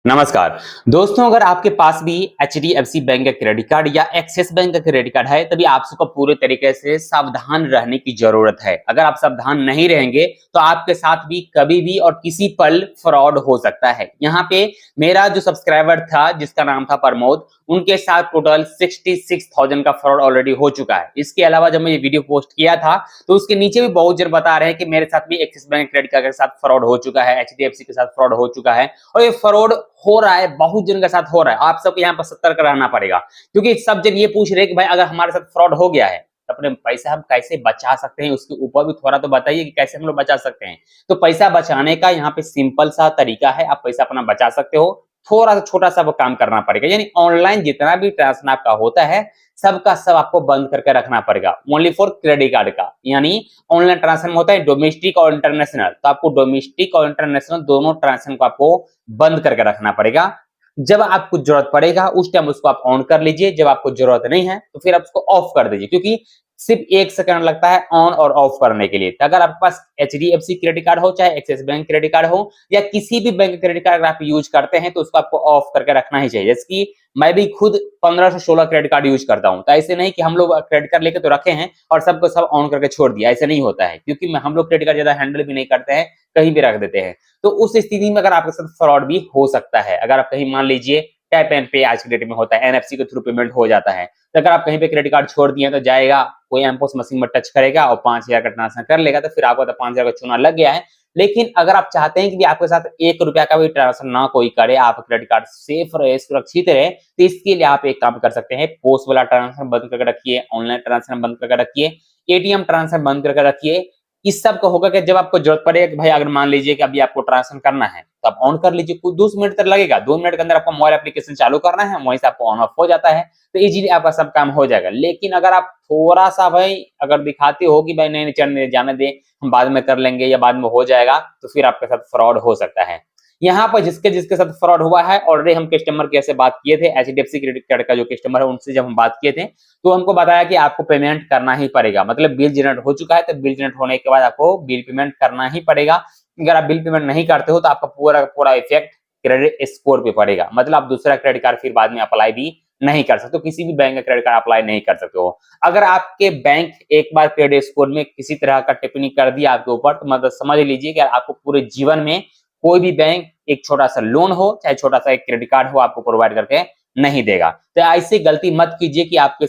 नमस्कार दोस्तों, अगर आपके पास भी एचडीएफसी बैंक का क्रेडिट कार्ड या एक्सिस बैंक का क्रेडिट कार्ड है, तभी आप सबको पूरे तरीके से सावधान रहने की जरूरत है। अगर आप सावधान नहीं रहेंगे तो आपके साथ भी कभी भी और किसी पल फ्रॉड हो सकता है। यहाँ पे मेरा जो सब्सक्राइबर था जिसका नाम था प्रमोद, उनके साथ टोटल 66,000 का फ्रॉड ऑलरेडी हो चुका है। इसके अलावा जब मैं ये वीडियो पोस्ट किया था तो उसके नीचे भी बहुत जन बता रहे हैं कि मेरे साथ भी एक्सिस बैंक क्रेडिट कार्ड के साथ फ्रॉड हो चुका है, एचडीएफसी के साथ फ्रॉड हो चुका है और ये फ्रॉड हो रहा है, बहुत जन के साथ हो रहा है। आप सबको यहाँ पर सतर्क रहना पड़ेगा, क्योंकि सब जन ये पूछ रहे हैं कि भाई अगर हमारे साथ फ्रॉड हो गया है तो अपने पैसा हम कैसे बचा सकते हैं, उसके ऊपर भी थोड़ा तो बताइए कि कैसे हम लोग बचा सकते हैं। तो पैसा बचाने का यहाँ पे सिंपल सा तरीका है, आप पैसा अपना बचा सकते हो। थोड़ा सा छोटा सा वो काम करना पड़ेगा, यानी ऑनलाइन जितना भी ट्रांजेक्शन आपका होता है सबका सब आपको बंद करके रखना पड़ेगा, ओनली फॉर क्रेडिट कार्ड का। यानी ऑनलाइन ट्रांजेक्शन होता है डोमेस्टिक और इंटरनेशनल, तो आपको डोमेस्टिक और इंटरनेशनल दोनों ट्रांजेक्शन को आपको बंद करके रखना पड़ेगा। जब आपको जरूरत पड़ेगा उस टाइम उसको आप ऑन कर लीजिए, जब आपको जरूरत नहीं है तो फिर आप उसको ऑफ कर दीजिए, क्योंकि सिर्फ 1 सेकंड लगता है ऑन और ऑफ करने के लिए। तो अगर आपके पास एचडीएफसी क्रेडिट कार्ड हो, चाहे एक्सिस बैंक क्रेडिट कार्ड हो या किसी भी बैंक क्रेडिट कार्ड आप यूज करते हैं, तो उसको आपको ऑफ करके रखना ही चाहिए। जैसे कि मैं भी खुद 15 से 16 क्रेडिट कार्ड यूज करता हूं, तो ऐसे नहीं कि हम लोग क्रेडिट कार्ड लेके तो रखे हैं और सबको सब ऑन करके छोड़ दिया, ऐसे नहीं होता है, क्योंकि हम लोग क्रेडिट कार्ड ज्यादा हैंडल भी नहीं करते हैं, कहीं भी रख देते हैं। तो उस स्थिति में अगर आपके साथ फ्रॉड भी हो सकता है। अगर आप कहीं मान लीजिए टैप एंड पे आज के डेट में होता है, एनएफसी के थ्रू पेमेंट हो जाता है, तो अगर आप कहीं पे क्रेडिट कार्ड छोड़ दिए तो जाएगा, कोई एमपोस मशीन में टच करेगा और 5,000 का ट्रांसफर कर लेगा, तो फिर आपको तो 5,000 का चूना लग गया है। लेकिन अगर आप चाहते हैं कि आपके साथ 1 रुपया का भी ट्रांसफर ना कोई करे, आप क्रेडिट कार्ड सेफ रहे, सुरक्षित रहे, तो इसके लिए आप एक काम कर सकते हैं, पोस्ट वाला ट्रांसफर बंद करके रखिए, ऑनलाइन ट्रांसफर बंद करके रखिए, एटीएम ट्रांसफर बंद करके रखिए। इस सब का होगा कि जब आपको जरूरत पड़ेगा कि भाई अगर मान लीजिए कि अभी आपको ट्रांसफर करना है तो आप ऑन कर लीजिए, कुछ 2 मिनट तक लगेगा, 2 मिनट के अंदर आपको मोबाइल एप्लीकेशन चालू करना है, वहीं से आपको ऑन ऑफ हो जाता है, तो इजीली आपका सब काम हो जाएगा। लेकिन अगर आप थोड़ा सा भाई अगर दिखाते हो कि भाई नहीं नहीं चलने जाने दे, हम बाद में कर लेंगे या बाद में हो जाएगा, तो फिर आपके साथ फ्रॉड हो सकता है। यहाँ पर जिसके जिसके साथ फ्रॉड हुआ है ऑलरेडी हम कस्टमर केयर से बात किए थे, एचडीएफसी क्रेडिट कार्ड का जो कस्टमर है उनसे जब हम बात किए थे तो हमको बताया कि आपको पेमेंट करना ही पड़ेगा, मतलब बिल जनरेट हो चुका है तो बिल जनरेट होने के बाद आपको बिल पेमेंट करना ही पड़ेगा। अगर आप बिल पेमेंट नहीं करते हो तो आपका पूरा पूरा इफेक्ट क्रेडिट स्कोर पे पड़ेगा, मतलब आप दूसरा क्रेडिट कार्ड फिर बाद में अप्लाई भी नहीं कर सकते हो, किसी भी बैंक का क्रेडिट कार्ड अप्लाई नहीं कर सकते हो। अगर आपके बैंक एक बार क्रेडिट स्कोर में किसी तरह का टिप्पणी कर दिया आपके ऊपर, तो मतलब समझ लीजिए कि आपको पूरे जीवन में कोई भी बैंक एक छोटा सा लोन हो चाहे छोटा सा एक क्रेडिट कार्ड हो आपको प्रोवाइड करके नहीं देगा। तो ऐसी गलती मत कीजिए कि आपके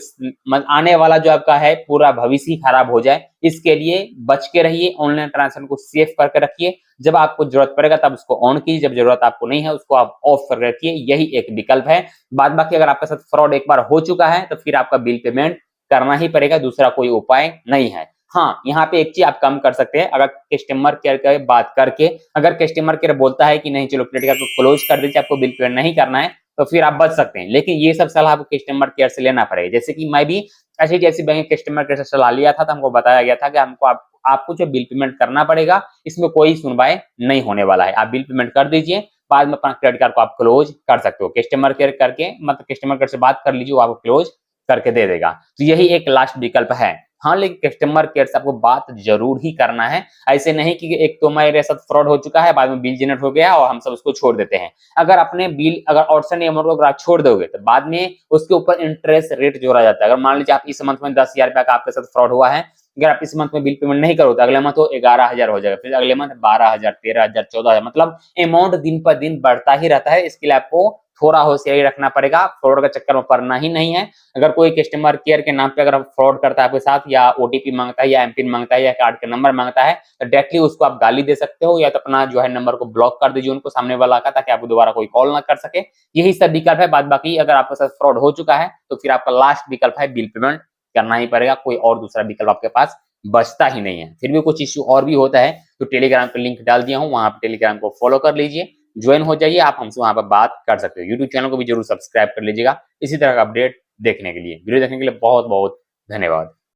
आने वाला जो आपका है पूरा भविष्य ही खराब हो जाए। इसके लिए बच के रहिए, ऑनलाइन ट्रांजेक्शन को सेफ करके रखिए, जब आपको जरूरत पड़ेगा तब उसको ऑन कीजिए, जब जरूरत आपको नहीं है उसको आप ऑफ कर रखिए, यही एक विकल्प है। बाद बाकी अगर आपके साथ फ्रॉड एक बार हो चुका है तो फिर आपका बिल पेमेंट करना ही पड़ेगा, दूसरा कोई उपाय नहीं है। हाँ, यहाँ पे एक चीज आप कम कर सकते हैं, अगर कस्टमर केयर की बात करके अगर कस्टमर केयर बोलता है कि नहीं चलो क्रेडिट कार्ड को क्लोज कर दीजिए, आपको बिल पेमेंट नहीं करना है, तो फिर आप बच सकते हैं। लेकिन ये सब सलाह आपको कस्टमर केयर से लेना पड़ेगा। जैसे कि मैं भी ऐसी बैंक कस्टमर केयर से सलाह लिया था, तो हमको बताया गया था कि हमको आपको जो बिल पेमेंट करना पड़ेगा, इसमें कोई सुनवाई नहीं होने वाला है, आप बिल पेमेंट कर दीजिए, बाद में अपना क्रेडिट कार्ड को आप क्लोज कर सकते हो। कस्टमर केयर करके मतलब कस्टमर केयर से बात कर लीजिए, वो आपको क्लोज करके दे देगा। तो यही एक लास्ट विकल्प है। हाँ, लेकिन कस्टमर केयर से आपको बात जरूर ही करना है। ऐसे नहीं कि एक तो मेरे साथ फ्रॉड हो चुका है, बाद में बिल जनरेट हो गया और हम सब उसको छोड़ देते हैं। अगर अपने बिल अगर आउटस्टैंडिंग अमाउंट को अगर आप छोड़ दोगे तो बाद में उसके ऊपर इंटरेस्ट रेट जोड़ा जाता है। अगर मान लीजिए आप इस मंथ में 10,000 रुपया का आपके साथ फ्रॉड हुआ है, अगर आप इस मंथ में बिल पेमेंट नहीं करो तो अगले मंथ वो 11,000 हो जाएगा, फिर अगले मंथ 12,000, 13,000, 14,000, मतलब अमाउंट दिन पर दिन बढ़ता ही रहता है। इसके लिए आपको थोड़ा होशियारी रखना पड़ेगा, फ्रॉड का चक्कर में पड़ना ही नहीं है। अगर कोई कस्टमर केयर के नाम पे अगर फ्रॉड करता है आपके साथ, या ओटीपी मांगता है या एमपिन मांगता है या कार्ड का नंबर मांगता है, तो डायरेक्टली उसको आप गाली दे सकते हो, या तो अपना जो है नंबर को ब्लॉक कर दीजिए उनको सामने वाला का, ताकि आपको दोबारा कोई कॉल ना कर सके। यही सब विकल्प है। बाद बाकी अगर आपके साथ फ्रॉड हो चुका है तो फिर आपका लास्ट विकल्प है बिल पेमेंट करना ही पड़ेगा, कोई और दूसरा विकल्प आपके पास बचता ही नहीं है। फिर भी कुछ इश्यू और भी होता है तो टेलीग्राम पे लिंक डाल दिया हूँ, वहां पे टेलीग्राम को फॉलो कर लीजिए, ज्वाइन हो जाइए, आप हमसे वहां पर बात कर सकते हो। यूट्यूब चैनल को भी जरूर सब्सक्राइब कर लीजिएगा इसी तरह का अपडेट देखने के लिए। वीडियो देखने के लिए बहुत बहुत धन्यवाद।